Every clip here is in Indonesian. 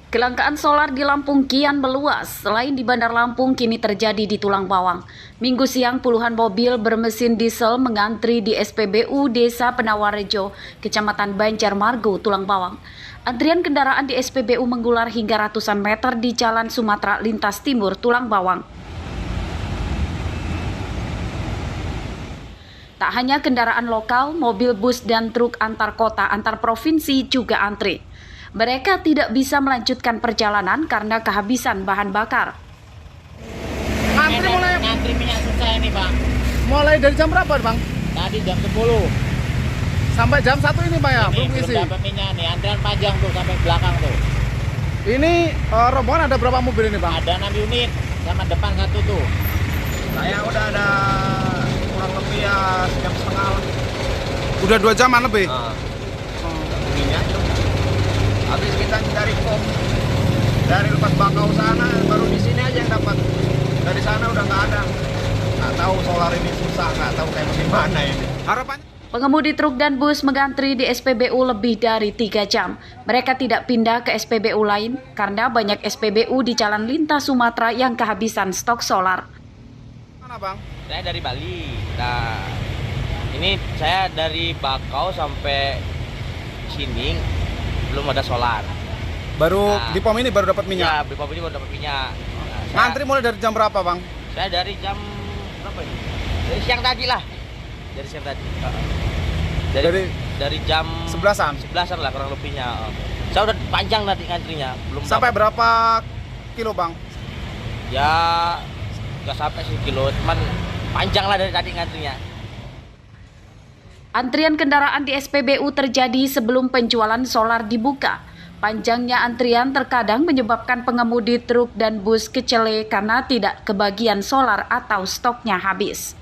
Kelangkaan solar di Lampung kian meluas. Selain di Bandar Lampung, kini terjadi di Tulang Bawang. Minggu siang, puluhan mobil bermesin diesel mengantri di SPBU Desa Penawarejo, Kecamatan Banjarmargo, Tulang Bawang. Antrian kendaraan di SPBU menggular hingga ratusan meter di Jalan Sumatera Lintas Timur, Tulang Bawang. Tak hanya kendaraan lokal, mobil bus dan truk antar kota, antar provinsi juga antri. Mereka tidak bisa melanjutkan perjalanan karena kehabisan bahan bakar. Ngantri minyak susah ini, Bang. Mulai dari jam berapa, Bang? Tadi jam 10. Sampai jam 1 ini, Pak ya? Ini Belum isi. belum dapat minyak nih, antrian panjang tuh sampai belakang tuh. Ini rombongan ada berapa mobil ini, Bang? Ada 6 unit sama depan satu tuh. Saya udah ada kurang lebih ya jam setengah. Udah 2 jaman lebih? Minyak tuh. Habis kita dari pom dari lepas bakau sana, baru di sini aja yang dapat. Dari sana udah nggak ada. Nggak tahu solar ini susah, nggak tahu kayak gimana ini. Harapannya? Pengemudi truk dan bus mengantri di SPBU lebih dari 3 jam. Mereka tidak pindah ke SPBU lain karena banyak SPBU di Jalan Lintas Sumatera yang kehabisan stok solar. Mana, Bang? Saya dari Bali. Nah, ini saya dari Bakau sampai sini belum ada solar. Baru Nah, di pom ini baru dapat Ya, minyak? di pom ini baru dapat minyak. Nah, Ngantri mulai dari jam berapa, Bang? saya dari jam berapa ini? Dari siang tadi lah. Dari siang tadi. Dari jam 11-an? 11-an lah kurang lebihnya. Saya udah panjang nanti ngantrinya. Belum Sampai dapat. berapa kilo, Bang? Ya nggak sampai 1 kilo, cuman panjang lah dari tadi ngantrinya. Antrian kendaraan di SPBU terjadi sebelum penjualan solar dibuka. Panjangnya antrian terkadang menyebabkan pengemudi truk dan bus kecele karena tidak kebagian solar atau stoknya habis.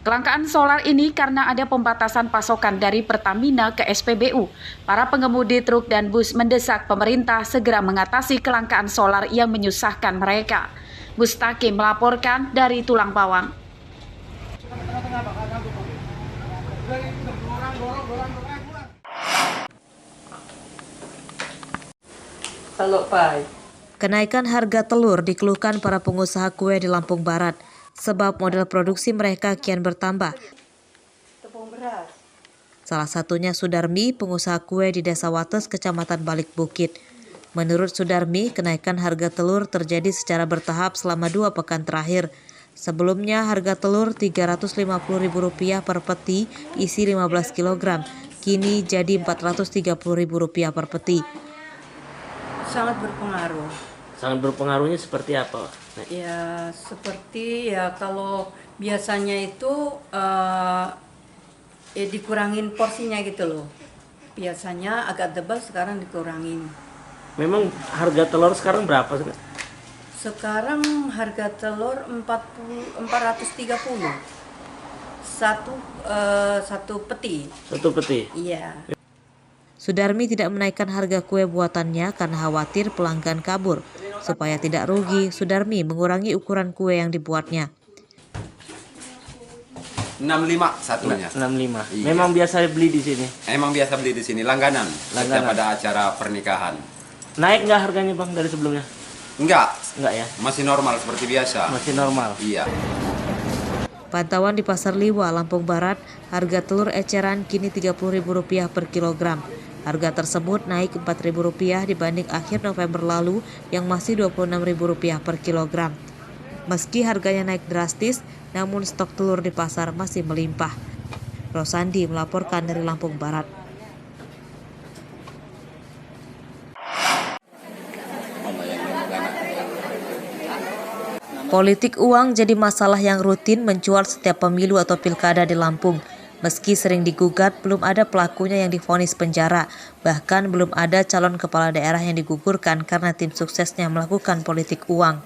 Kelangkaan solar ini karena ada pembatasan pasokan dari Pertamina ke SPBU. Para pengemudi truk dan bus mendesak pemerintah segera mengatasi kelangkaan solar yang menyusahkan mereka. Mustaqim melaporkan dari Tulang Bawang. Halo, Pak. Kenaikan harga telur dikeluhkan para pengusaha kue di Lampung Barat, sebab model produksi mereka kian bertambah. Tepung beras. Salah satunya Sudarmi, pengusaha kue di Desa Wates, Kecamatan Balik Bukit. Menurut Sudarmi, kenaikan harga telur terjadi secara bertahap selama 2 pekan terakhir. Sebelumnya harga telur Rp350.000 per peti isi 15 kg, kini jadi Rp430.000 per peti. Sangat berpengaruh. Sangat berpengaruhnya seperti apa? Ya, seperti ya kalau biasanya itu dikurangin porsinya gitu loh. Biasanya agak tebal, sekarang dikurangin. Memang harga telur sekarang berapa? Sekarang harga telur 430. Satu peti. Satu peti? Iya. Sudarmi tidak menaikkan harga kue buatannya karena khawatir pelanggan kabur. Supaya tidak rugi, Sudarmi mengurangi ukuran kue yang dibuatnya. 65 satunya. 65. Iya. Memang biasa beli di sini. Emang biasa beli di sini langganan. Setiap ada acara pernikahan. Naik nggak harganya, Bang, dari sebelumnya? Enggak, Enggak ya? masih normal seperti biasa. Masih normal. Iya. Pantauan di Pasar Liwa, Lampung Barat, harga telur eceran kini Rp30.000 per kilogram. Harga tersebut naik Rp4.000 dibanding akhir November lalu yang masih Rp26.000 per kilogram. Meski harganya naik drastis, namun stok telur di pasar masih melimpah. Rosandi melaporkan dari Lampung Barat. Politik uang jadi masalah yang rutin mencuat setiap pemilu atau pilkada di Lampung. Meski sering digugat, belum ada pelakunya yang divonis penjara. Bahkan belum ada calon kepala daerah yang digugurkan karena tim suksesnya melakukan politik uang.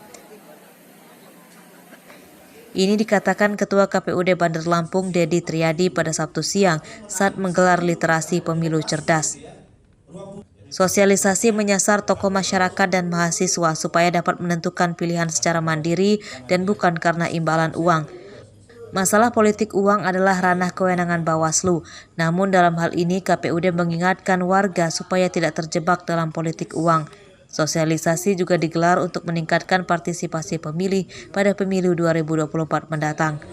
Ini dikatakan Ketua KPUD Bandar Lampung, Dedi Triadi, pada Sabtu siang saat menggelar literasi pemilu cerdas. Sosialisasi menyasar tokoh masyarakat dan mahasiswa supaya dapat menentukan pilihan secara mandiri dan bukan karena imbalan uang. Masalah politik uang adalah ranah kewenangan Bawaslu, namun dalam hal ini KPUD mengingatkan warga supaya tidak terjebak dalam politik uang. Sosialisasi juga digelar untuk meningkatkan partisipasi pemilih pada pemilu 2024 mendatang.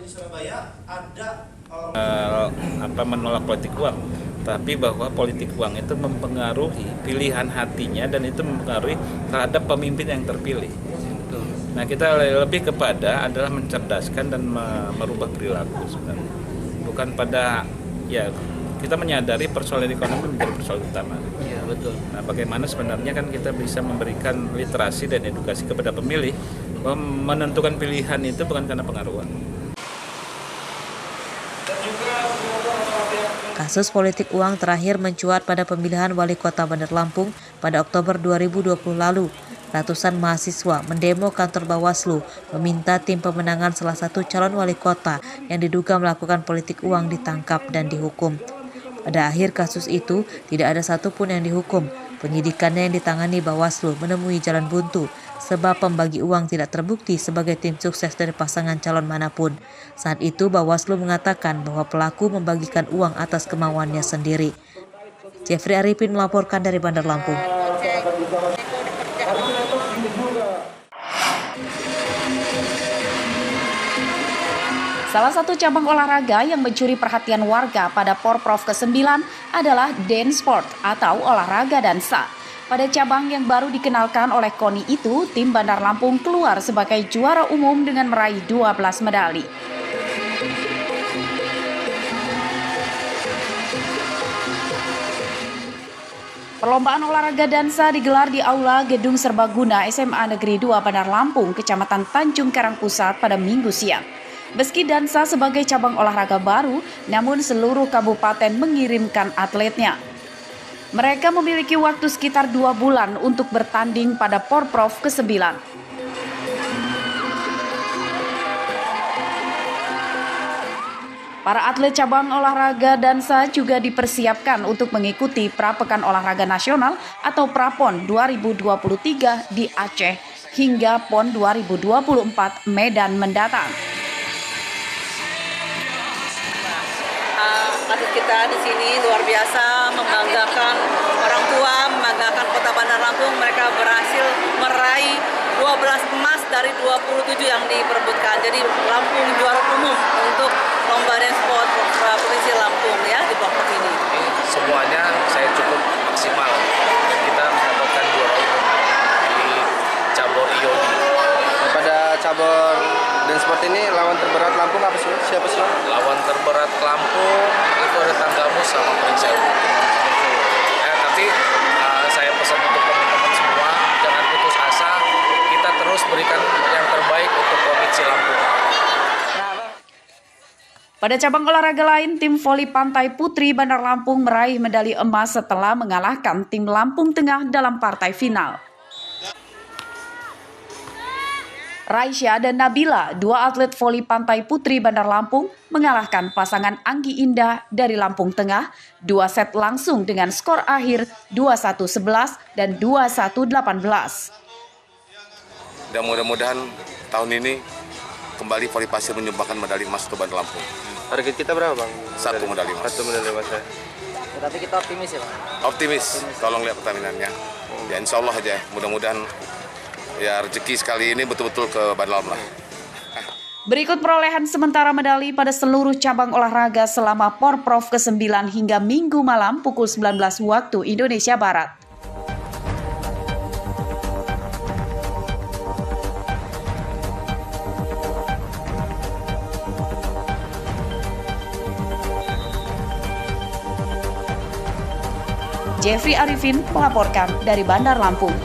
Menolak politik uang, tapi bahwa politik uang itu mempengaruhi pilihan hatinya dan itu mempengaruhi terhadap pemimpin yang terpilih. Nah, kita lebih kepada adalah mencerdaskan dan merubah perilaku sebenarnya. Bukan pada kita menyadari persoalan ekonomi menjadi persoalan utama. Iya, betul. Nah, bagaimana sebenarnya kan kita bisa memberikan literasi dan edukasi kepada pemilih bahwa menentukan pilihan itu bukan karena pengaruh uang. Kasus politik uang terakhir mencuat pada pemilihan wali kota Bandar Lampung pada Oktober 2020 lalu. Ratusan mahasiswa mendemo kantor Bawaslu meminta tim pemenangan salah satu calon wali kota yang diduga melakukan politik uang ditangkap dan dihukum. Pada akhir kasus itu, tidak ada satupun yang dihukum. Penyidikannya yang ditangani Bawaslu menemui jalan buntu sebab pembagi uang tidak terbukti sebagai tim sukses dari pasangan calon manapun. Saat itu Bawaslu mengatakan bahwa pelaku membagikan uang atas kemauannya sendiri. Jeffrey Arifin melaporkan dari Bandar Lampung. Salah satu cabang olahraga yang mencuri perhatian warga pada Porprov ke-9 adalah dance sport atau olahraga dansa. Pada cabang yang baru dikenalkan oleh KONI itu, tim Bandar Lampung keluar sebagai juara umum dengan meraih 12 medali. Perlombaan olahraga dansa digelar di Aula Gedung Serbaguna SMA Negeri 2 Bandar Lampung, Kecamatan Tanjung Karang Pusat pada Minggu siang. Meski dansa sebagai cabang olahraga baru, namun seluruh kabupaten mengirimkan atletnya. Mereka memiliki waktu sekitar 2 bulan untuk bertanding pada Porprov ke-9. Para atlet cabang olahraga dansa juga dipersiapkan untuk mengikuti Prapekan Olahraga Nasional atau Prapon 2023 di Aceh hingga PON 2024 Medan mendatang. Atlet kita di sini luar biasa, membanggakan orang tua, membanggakan Kota Bandar Lampung. Mereka berhasil meraih 12 emas dari 27 yang diperebutkan. Jadi Lampung juara umum untuk lomba dance sport Provinsi Lampung ya di Porprov ini. Semuanya saya cukup maksimal. Kita mendapatkan juara umum di cabur IO. Pada cabur dance sport ini lawan terberat Lampung apa sih? Siapa sih? Lawan terberat Lampung itu ada Tanggamus sama Prinsel. Tapi saya pesan untuk teman-teman semua, jangan putus asa. Kita terus berikan yang terbaik untuk Provinsi Lampung. Pada cabang olahraga lain, tim voli pantai putri Bandar Lampung meraih medali emas setelah mengalahkan tim Lampung Tengah dalam partai final. Raisya dan Nabila, 2 atlet voli pantai putri Bandar Lampung, mengalahkan pasangan Anggi Indah dari Lampung Tengah 2 set langsung dengan skor akhir 21-11 dan 21-18. Dan mudah-mudahan tahun ini kembali voli pasir menyumbangkan medali emas untuk Bandar Lampung. Target kita berapa, Bang? 1 medali emas. 1 medali emas ya. Tapi kita optimis ya, Bang? Optimis, tolong lihat pertandingannya. Ya insya Allah aja, mudah-mudahan ya rezeki sekali ini betul-betul ke Bandar Lampung. Berikut perolehan sementara medali pada seluruh cabang olahraga selama Porprov ke-9 hingga Minggu malam pukul 19 waktu Indonesia Barat. Jeffrey Arifin melaporkan dari Bandar Lampung.